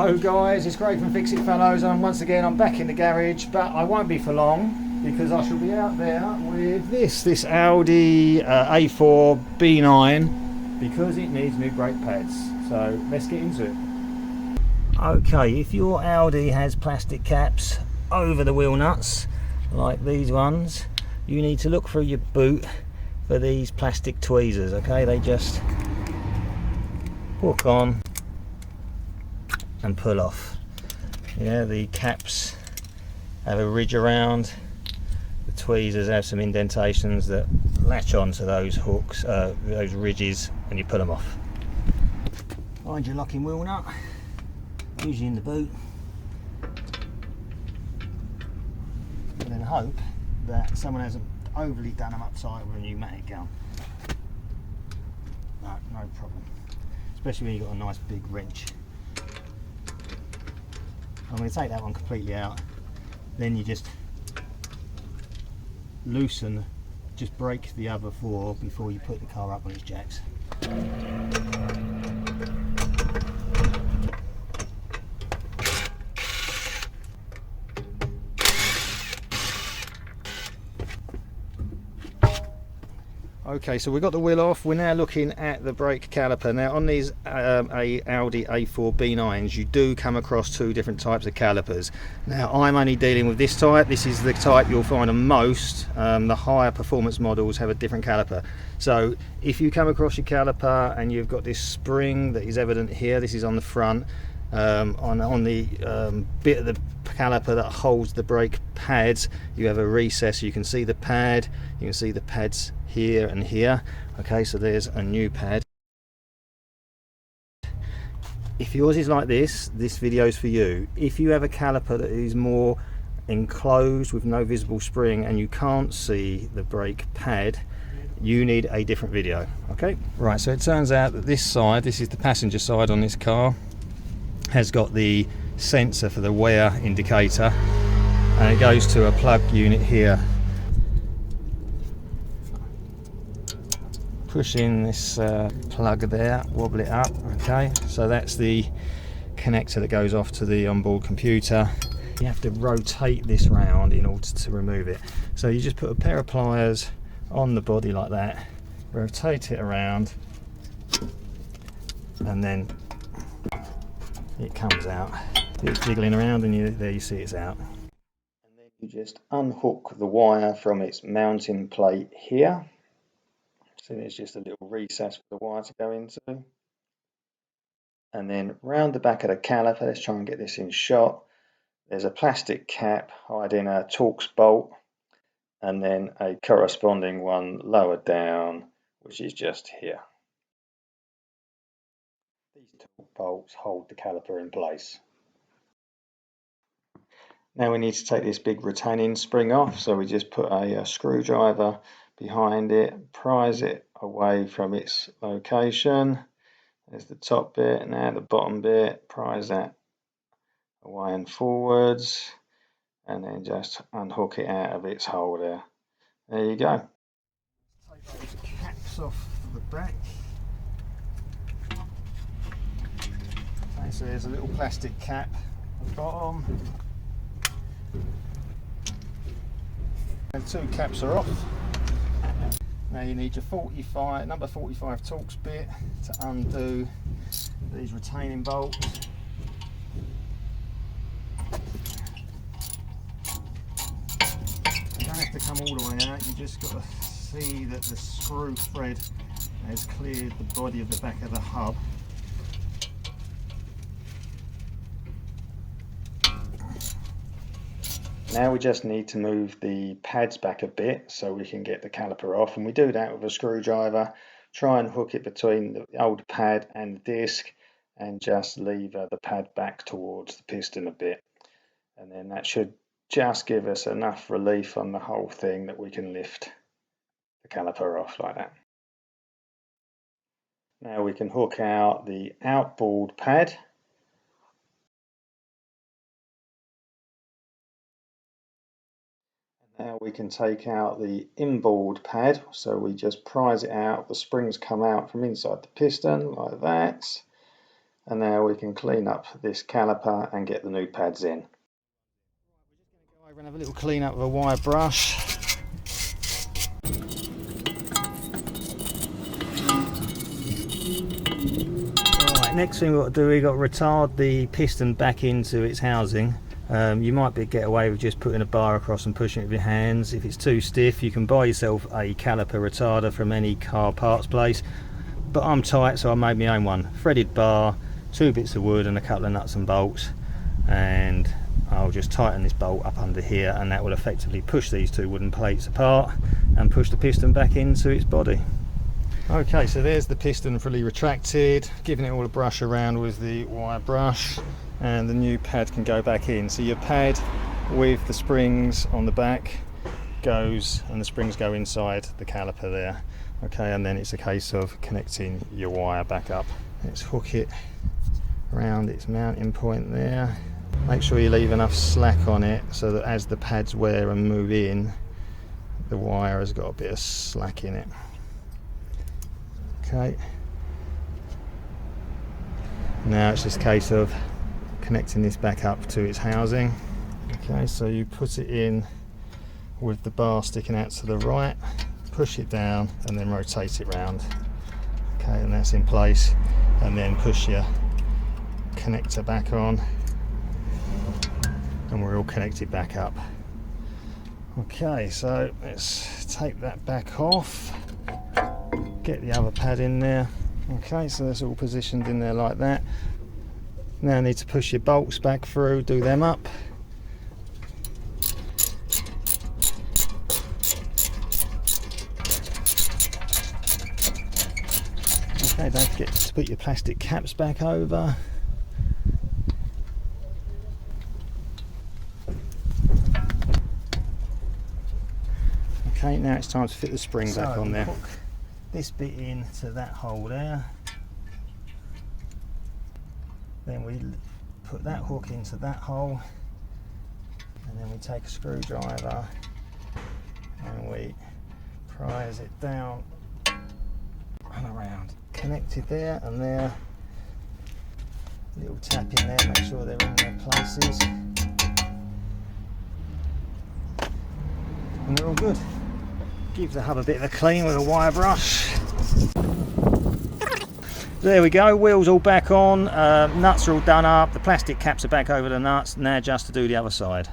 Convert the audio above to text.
Hello guys, it's Craig from Fix It Fellows, and once again I'm back in the garage, but I won't be for long because I shall be out there with this Audi A4 B9 because it needs new brake pads. So let's get into it. Okay, if your Audi has plastic caps over the wheel nuts like these ones, you need to look through your boot for these plastic tweezers. Okay, they just hook on and pull off. Yeah, the caps have a ridge around, the tweezers have some indentations that latch onto those hooks, those ridges, and you pull them off. Find your locking wheel nut, usually in the boot, and then hope that someone hasn't overly done them upside with a pneumatic gun. No problem, especially when you've got a nice big wrench. I'm going to take that one completely out, then you just loosen, just break the other four before you put the car up on its jacks. Okay, so we've got the wheel off. We're now looking at the brake caliper. Now on these Audi A4 B9s, you do come across two different types of calipers. Now I'm only dealing with this type. This is the type you'll find on most. The higher performance models have a different caliper. So if you come across your caliper and you've got this spring that is evident here, this is on the front, on the bit of the caliper that holds the brake pads, you have a recess. You can see the pad, you can see the pads here and here. Okay, so there's a new pad. If yours is like this video is for you. If you have a caliper that is more enclosed with no visible spring and you can't see the brake pad, you need a different video. Okay, right, so it turns out that this side, this is the passenger side on this car, has got the sensor for the wear indicator, and it goes to a plug unit here. Push in this plug there, wobble it up. Okay, so that's the connector that goes off to the onboard computer. You have to rotate this round in order to remove it. So you just put a pair of pliers on the body like that, rotate it around, and then it comes out. It's jiggling around, and there you see it's out. And then you just unhook the wire from its mounting plate here. So there's just a little recess for the wire to go into. And then round the back of the caliper, let's try and get this in shot. There's a plastic cap hiding a Torx bolt, and then a corresponding one lower down, which is just here. These Torx bolts hold the caliper in place. Now we need to take this big retaining spring off, so we just put a screwdriver behind it, prise it away from its location. There's the top bit, now the bottom bit, prise that away and forwards, and then just unhook it out of its hole there. There you go. Take those caps off the back. Okay, so there's a little plastic cap at the bottom. And two caps are off. Now you need your number 45 Torx bit to undo these retaining bolts. You don't have to come all the way out, you just got to see that the screw thread has cleared the body of the back of the hub. Now we just need to move the pads back a bit so we can get the caliper off, and we do that with a screwdriver. Try and hook it between the old pad and the disc, and just lever the pad back towards the piston a bit, and then that should just give us enough relief on the whole thing that we can lift the caliper off like that. Now we can hook out the outboard pad. Now we can take out the inboard pad, so we just prise it out, the springs come out from inside the piston like that, And now we can clean up this caliper and get the new pads in. We're going to have a little clean up with a wire brush. Right, next thing we've got to do, we've got to retard the piston back into its housing. You might get away with just putting a bar across and pushing it with your hands. If it's too stiff, you can buy yourself a caliper retarder from any car parts place. But I'm tight, so I made my own one. Threaded bar, 2 bits of wood and a couple of nuts and bolts, and I'll just tighten this bolt up under here, and that will effectively push these 2 wooden plates apart and push the piston back into its body. Okay, so there's the piston fully retracted, giving it all a brush around with the wire brush, and the new pad can go back in. So your pad with the springs on the back goes, and the springs go inside the caliper there. Okay, and then it's a case of connecting your wire back up. Let's hook it around its mounting point there. Make sure you leave enough slack on it so that as the pads wear and move in, the wire has got a bit of slack in it. Okay, now it's just a case of connecting this back up to its housing. Okay, so you put it in with the bar sticking out to the right, push it down and then rotate it round. Okay, and that's in place, and then push your connector back on and we're all connected back up. Okay, so let's take that back off, get the other pad in there. Okay, so that's all positioned in there like that. Now you need to push your bolts back through, do them up. Okay, don't forget to put your plastic caps back over. Okay, now it's time to fit the spring back on there. Hook this bit into that hole there. Then we put that hook into that hole, and then we take a screwdriver and we prise it down and around. Connected there and there. Little tap in there, make sure they're in their places. And they're all good. Give the hub a bit of a clean with a wire brush. There we go, wheels all back on, nuts are all done up, the plastic caps are back over the nuts, now just to do the other side.